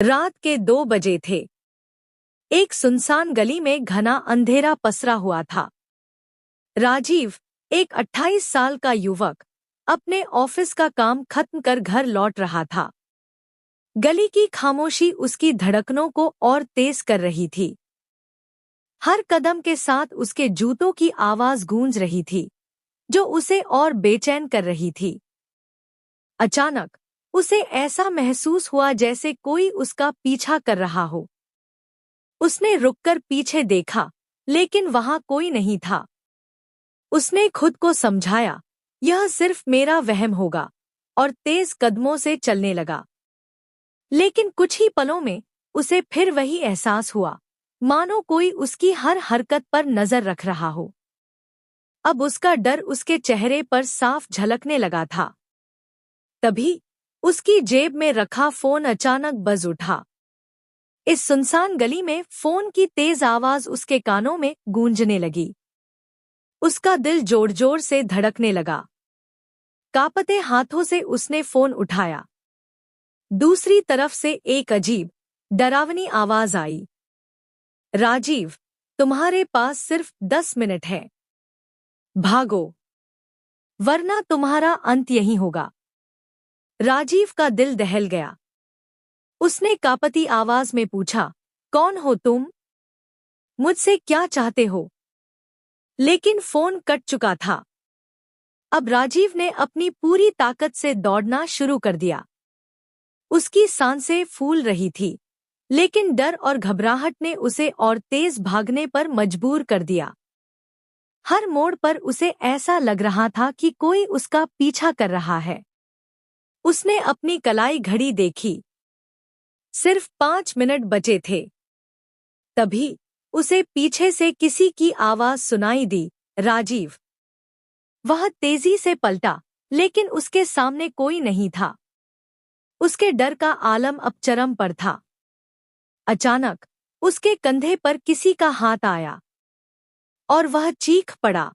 रात के 2 बजे थे। एक सुनसान गली में घना अंधेरा पसरा हुआ था। राजीव, एक 28 साल का युवक, अपने ऑफिस का काम खत्म कर घर लौट रहा था। गली की खामोशी उसकी धड़कनों को और तेज कर रही थी। हर कदम के साथ उसके जूतों की आवाज गूंज रही थी, जो उसे और बेचैन कर रही थी। अचानक उसे ऐसा महसूस हुआ जैसे कोई उसका पीछा कर रहा हो। उसने रुककर पीछे देखा, लेकिन वहां कोई नहीं था। उसने खुद को समझाया, यह सिर्फ मेरा वहम होगा, और तेज कदमों से चलने लगा। लेकिन कुछ ही पलों में उसे फिर वही एहसास हुआ, मानो कोई उसकी हर हरकत पर नजर रख रहा हो। अब उसका डर उसके चेहरे पर साफ झलकने लगा था। तभी उसकी जेब में रखा फोन अचानक बज उठा। इस सुनसान गली में फोन की तेज आवाज उसके कानों में गूंजने लगी। उसका दिल जोर-जोर से धड़कने लगा। कांपते हाथों से उसने फोन उठाया। दूसरी तरफ से एक अजीब, डरावनी आवाज आई। राजीव, तुम्हारे पास सिर्फ 10 मिनट है। भागो, वरना तुम्हारा अंत यहीं होगा। राजीव का दिल दहल गया। उसने कांपती आवाज में पूछा, कौन हो तुम? मुझसे क्या चाहते हो? लेकिन फोन कट चुका था। अब राजीव ने अपनी पूरी ताकत से दौड़ना शुरू कर दिया। उसकी सांसें फूल रही थी, लेकिन डर और घबराहट ने उसे और तेज भागने पर मजबूर कर दिया। हर मोड़ पर उसे ऐसा लग रहा था कि कोई उसका पीछा कर रहा है। उसने अपनी कलाई घड़ी देखी। सिर्फ 5 मिनट बचे थे। तभी उसे पीछे से किसी की आवाज सुनाई दी, राजीव। वह तेजी से पलटा, लेकिन उसके सामने कोई नहीं था। उसके डर का आलम अब चरम पर था। अचानक उसके कंधे पर किसी का हाथ आया और वह चीख पड़ा।